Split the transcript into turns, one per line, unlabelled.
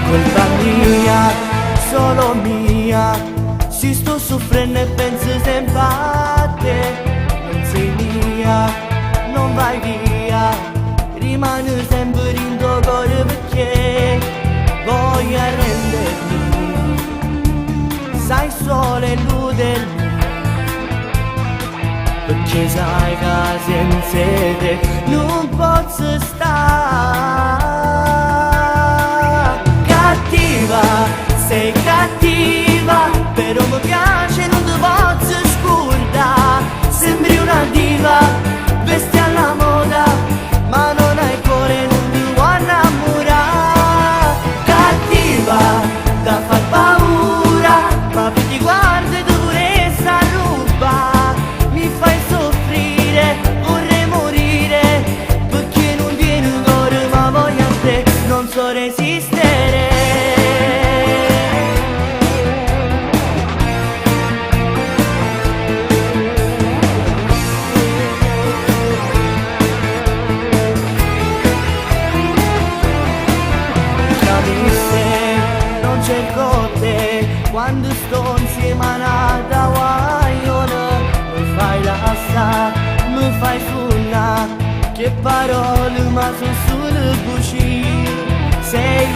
colpa mia, solo mia. Se sto soffrendo e penso sempre a te, non sei mia, non vai via, rimani sempre in tuo cuore perché voglio arrendermi, sai solo illudermi, perché sai che senza te non posso stare. Cattiva, sei cattiva, però mi piace, non ti posso scordare. Sembri una diva, vesti alla moda, ma non hai cuore, non ti vuoi innamorare. Cattiva, da far paura, ma più ti guardo e tu pure sta ruba. Mi fai soffrire, vorrei morire, perché non viene un cuore ma voglio a te, non so resistere. Non cerco te quando sto insieme a una guagliona, mi fai lassare, mi fai suonare, che parole ma sono solo voci, sei